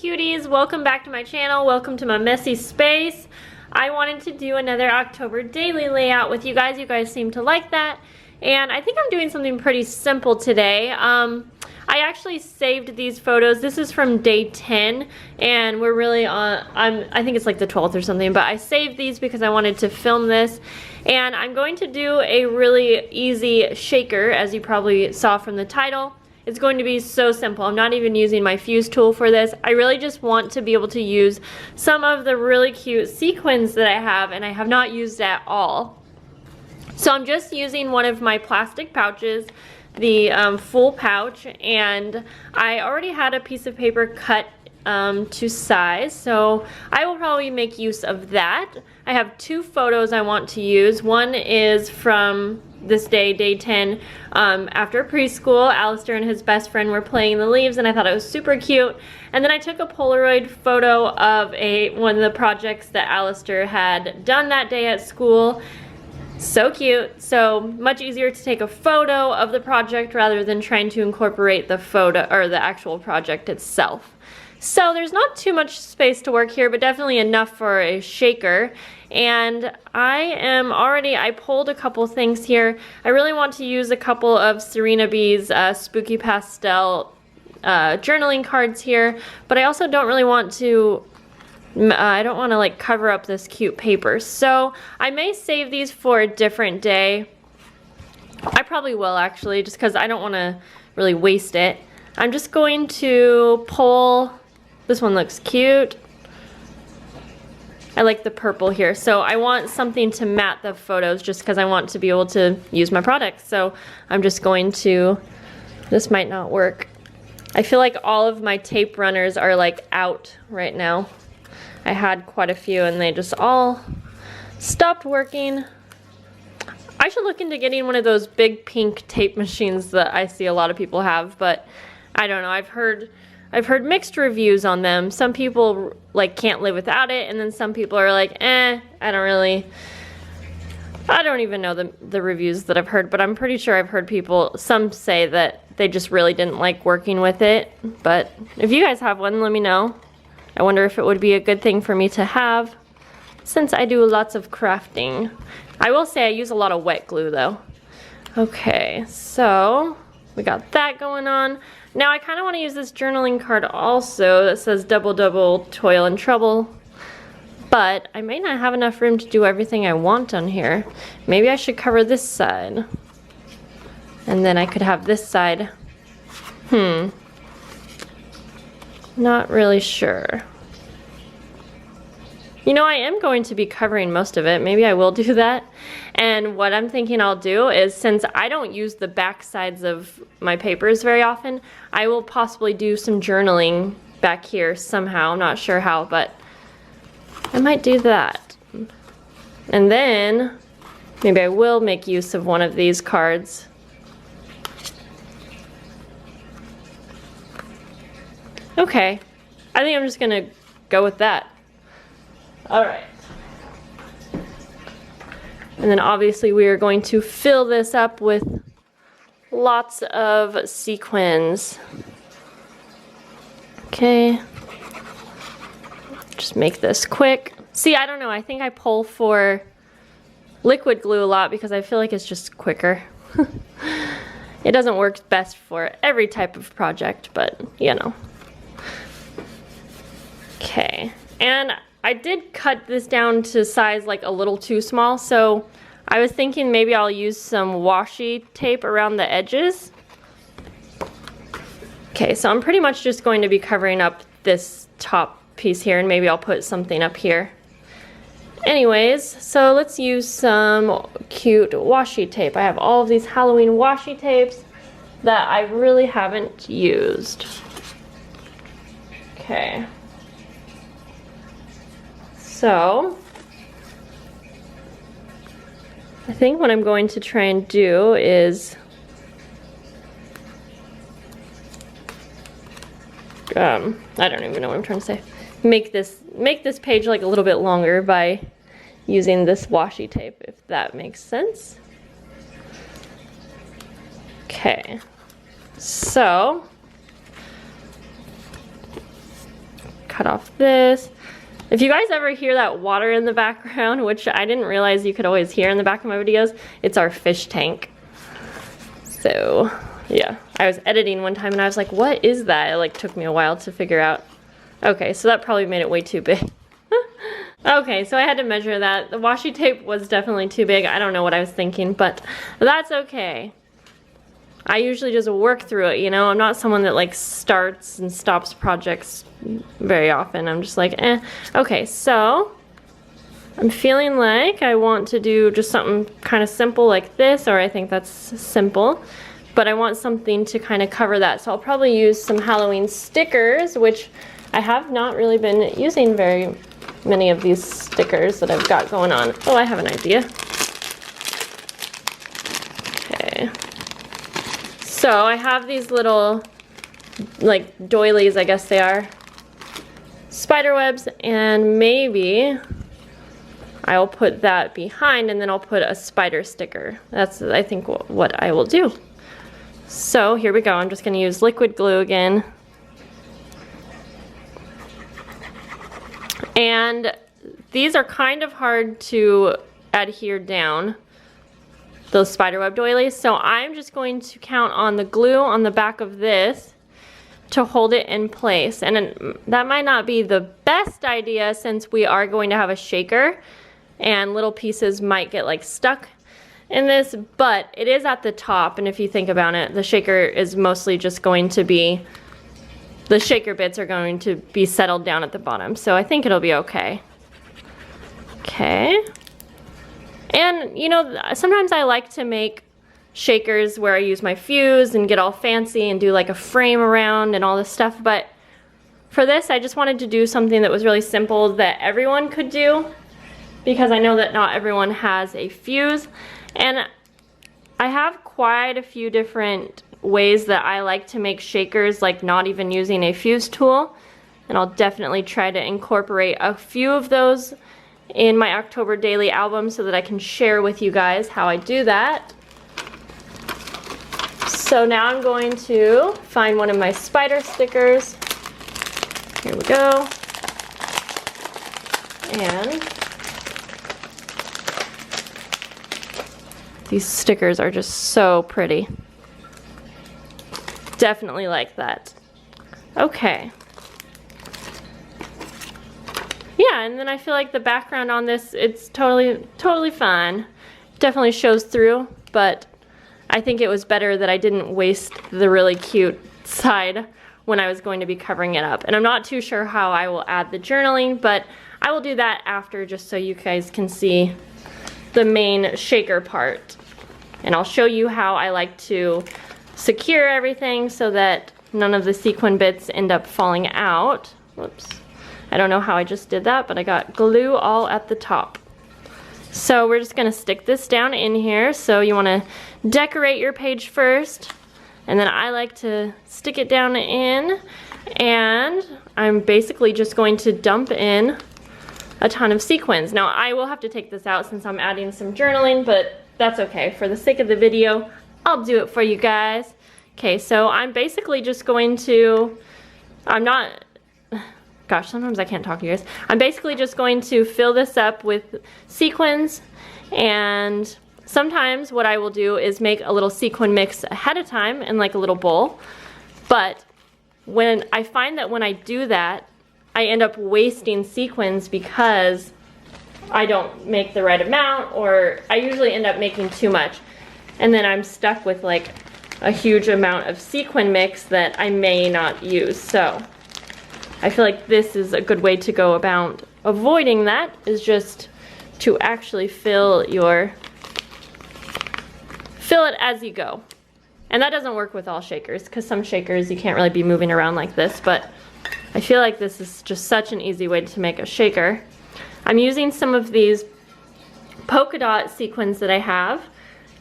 cuties, welcome back to my channel. Welcome to my messy space. I wanted to do another October daily layout with you guys. You guys seem to like that, and I think I'm doing something pretty simple today. I actually saved these photos. This is from day 10, and we're really on, I think it's like the 12th or something, but I saved these because I wanted to film this. And I'm going to do a really easy shaker, as you probably saw from the title. It's going to be so simple. I'm not even using my fuse tool for this. I really just want to be able to use some of the really cute sequins that I have, and I have not used at all. So I'm just using one of my plastic pouches, the full pouch, and I already had a piece of paper cut to size, so I will probably make use of that. I have two photos I want to use. One is from this day, day 10, after preschool. Alistair and his best friend were playing in the leaves, and I thought it was super cute. And then I took a Polaroid photo of one of the projects that Alistair had done that day at school. So cute. So much easier to take a photo of the project rather than trying to incorporate the photo or the actual project itself. So there's not too much space to work here, but definitely enough for a shaker. And I pulled a couple things here. I really want to use a couple of Serena B's Spooky Pastel journaling cards here, but I also don't really want to, I don't want to like cover up this cute paper. So I may save these for a different day. I probably will actually, just because I don't want to really waste it. I'm just going to pull. This one looks cute. I like the purple here. So I want something to mat the photos just because I want to be able to use my products. So I'm just going to, this might not work. I feel like all of my tape runners are like out right now. I had quite a few and they just all stopped working. I should look into getting one of those big pink tape machines that I see a lot of people have, but I don't know. I've heard mixed reviews on them. Some people like can't live without it, and then some people are like, I don't even know the reviews that I've heard, but I'm pretty sure I've heard some say that they just really didn't like working with it. But if you guys have one, let me know. I wonder if it would be a good thing for me to have, since I do lots of crafting. I will say I use a lot of wet glue though. Okay, so we got that going on. Now I kind of want to use this journaling card also that says double double toil and trouble, but I may not have enough room to do everything I want on here. Maybe I should cover this side, and then I could have this side. Not really sure. You know, I am going to be covering most of it. Maybe I will do that. And what I'm thinking I'll do is, since I don't use the back sides of my papers very often, I will possibly do some journaling back here somehow. I'm not sure how, but I might do that. And then maybe I will make use of one of these cards. Okay, I think I'm just gonna go with that. All right. And then obviously we are going to fill this up with lots of sequins. Okay. Just make this quick. See, I don't know, I think I pull for liquid glue a lot because I feel like it's just quicker. It doesn't work best for every type of project, but you know. Okay, and I did cut this down to size like a little too small, so I was thinking maybe I'll use some washi tape around the edges. Okay, so I'm pretty much just going to be covering up this top piece here, and maybe I'll put something up here. Anyways, so let's use some cute washi tape. I have all of these Halloween washi tapes that I really haven't used. Okay. So, I think what I'm going to try and do is I don't even know what I'm trying to say. Make this page like a little bit longer by using this washi tape, if that makes sense. Okay, so cut off this. If you guys ever hear that water in the background, which I didn't realize you could always hear in the back of my videos, it's our fish tank. So yeah, I was editing one time and I was like, what is that? It like took me a while to figure out. Okay, so that probably made it way too big. Okay, so I had to measure that. The washi tape was definitely too big. I don't know what I was thinking, but that's okay. I usually just work through it, you know? I'm not someone that like starts and stops projects very often. I'm just like, eh. Okay, so I'm feeling like I want to do just something kind of simple like this, or I think that's simple, but I want something to kind of cover that. So I'll probably use some Halloween stickers, which I have not really been using very many of these stickers that I've got going on. Oh, I have an idea. Okay. So I have these little, like, doilies, I guess they are, spider webs, and maybe I'll put that behind and then I'll put a spider sticker. That's, I think, what I will do. So here we go. I'm just going to use liquid glue again. And these are kind of hard to adhere down, those spiderweb doilies. So I'm just going to count on the glue on the back of this to hold it in place. And that might not be the best idea since we are going to have a shaker and little pieces might get like stuck in this, but it is at the top. And if you think about it, the shaker is mostly just going to be, the shaker bits are going to be settled down at the bottom. So I think it'll be okay. Okay. And you know, sometimes I like to make shakers where I use my fuse and get all fancy and do like a frame around and all this stuff. But for this, I just wanted to do something that was really simple that everyone could do, because I know that not everyone has a fuse. And I have quite a few different ways that I like to make shakers, like not even using a fuse tool, and I'll definitely try to incorporate a few of those in my October daily album so that I can share with you guys how I do that. So now I'm going to find one of my spider stickers. Here we go. And these stickers are just so pretty. Definitely like that. Okay. Yeah, and then I feel like the background on this, it's totally fine. Definitely shows through, but I think it was better that I didn't waste the really cute side when I was going to be covering it up. And I'm not too sure how I will add the journaling, but I will do that after just so you guys can see the main shaker part. And I'll show you how I like to secure everything so that none of the sequin bits end up falling out. Whoops. I don't know how I just did that, but I got glue all at the top. So we're just gonna stick this down in here. So you wanna decorate your page first, and then I like to stick it down in, and I'm basically just going to dump in a ton of sequins. Now I will have to take this out since I'm adding some journaling, but that's okay. For the sake of the video, I'll do it for you guys. Okay, so I'm basically just going to, gosh, sometimes I can't talk to you guys. I'm basically just going to fill this up with sequins, and sometimes what I will do is make a little sequin mix ahead of time in like a little bowl. But when I find that when I do that, I end up wasting sequins because I don't make the right amount, or I usually end up making too much. And then I'm stuck with like a huge amount of sequin mix that I may not use. So I feel like this is a good way to go about avoiding that, is just to actually fill it as you go. And that doesn't work with all shakers, because some shakers you can't really be moving around like this, but I feel like this is just such an easy way to make a shaker. I'm using some of these polka dot sequins that I have.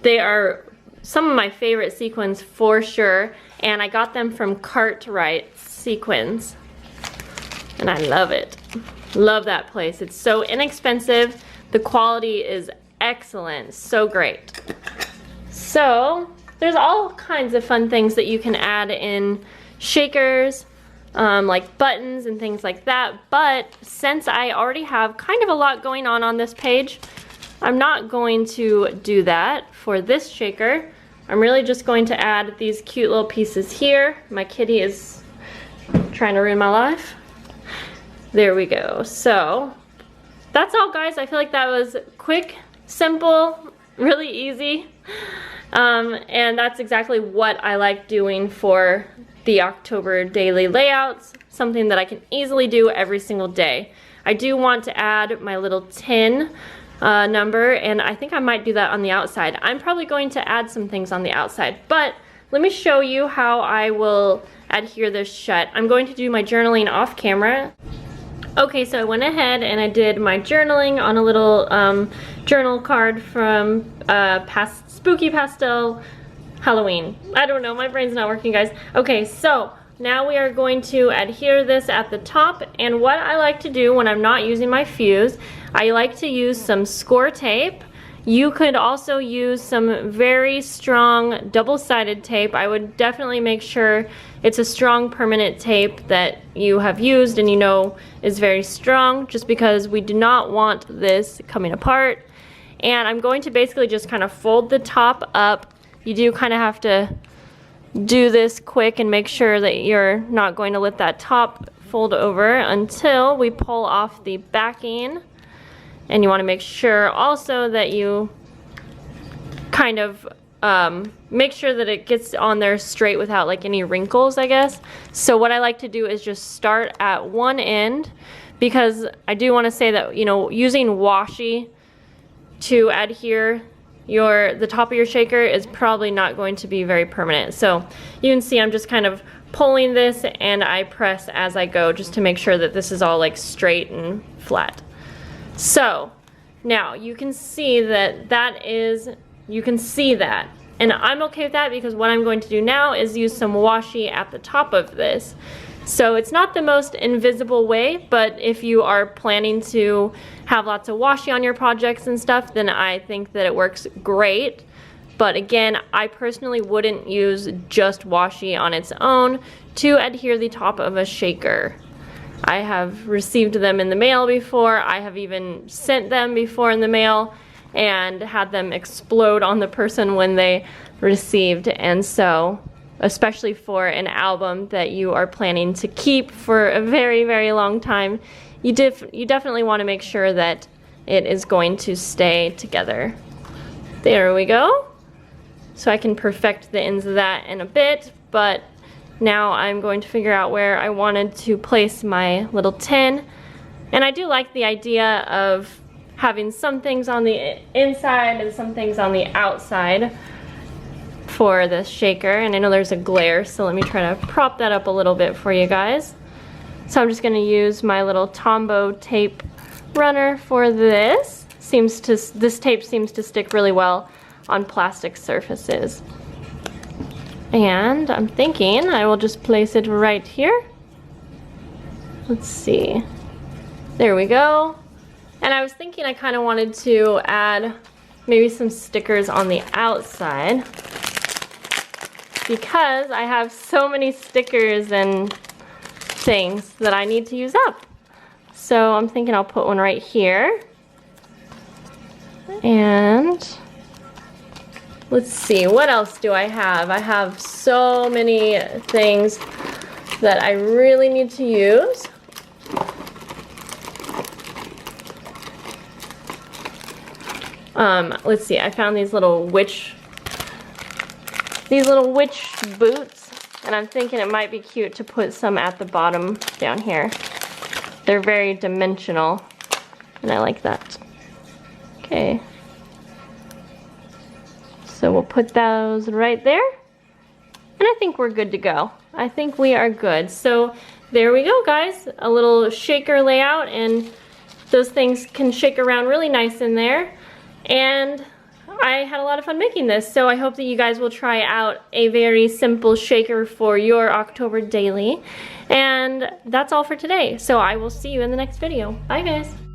They are some of my favorite sequins for sure, and I got them from Cartwright Sequins. And I love it. Love that place. It's so inexpensive. The quality is excellent. So great. So there's all kinds of fun things that you can add in shakers. like buttons and things like that. But since I already have kind of a lot going on this page, I'm not going to do that for this shaker. I'm really just going to add these cute little pieces here. My kitty is trying to ruin my life. There we go. So that's all, guys. I feel like that was quick, simple, really easy. And that's exactly what I like doing for the October daily layouts, something that I can easily do every single day. I do want to add my little tin number, and I think I might do that on the outside. I'm probably going to add some things on the outside, but let me show you how I will adhere this shut. I'm going to do my journaling off camera. Okay, so I went ahead and I did my journaling on a little journal card from Spooky Pastel Halloween. I don't know, my brain's not working, guys. Okay, so now we are going to adhere this at the top, and what I like to do when I'm not using my fuse, I like to use some score tape. You could also use some very strong double-sided tape. I would definitely make sure it's a strong permanent tape that you have used and you know is very strong, just because we do not want this coming apart. And I'm going to basically just kind of fold the top up. You do kind of have to do this quick and make sure that you're not going to let that top fold over until we pull off the backing. And you want to make sure also that you kind of make sure that it gets on there straight without like any wrinkles, I guess. So what I like to do is just start at one end, because I do want to say that, you know, using washi to adhere the top of your shaker is probably not going to be very permanent. So you can see I'm just kind of pulling this and I press as I go just to make sure that this is all like straight and flat. So now you can see that you can see that, and I'm okay with that, because what I'm going to do now is use some washi at the top of this. So it's not the most invisible way, but if you are planning to have lots of washi on your projects and stuff, then I think that it works great. But again, I personally wouldn't use just washi on its own to adhere the top of a shaker. I have received them in the mail before. I have even sent them before in the mail and had them explode on the person when they received. And so, especially for an album that you are planning to keep for a very, very long time, you definitely want to make sure that it is going to stay together. There we go. So I can perfect the ends of that in a bit, but now I'm going to figure out where I wanted to place my little tin. And I do like the idea of having some things on the inside and some things on the outside for this shaker. And I know there's a glare, so let me try to prop that up a little bit for you guys. So I'm just going to use my little Tombow tape runner for this. This tape seems to stick really well on plastic surfaces. And I'm thinking I will just place it right here. Let's see. There we go. And I was thinking I kind of wanted to add maybe some stickers on the outside, because I have so many stickers and things that I need to use up. So I'm thinking I'll put one right here. And let's see, what else do I have? I have so many things that I really need to use. Let's see, I found these little witch boots, and I'm thinking it might be cute to put some at the bottom down here. They're very dimensional, and I like that. Okay. So we'll put those right there, and I think we're good to go. I think we are good. So there we go, guys. A little shaker layout, and those things can shake around really nice in there. And I had a lot of fun making this, so I hope that you guys will try out a very simple shaker for your October daily. And that's all for today, so I will see you in the next video. Bye, guys.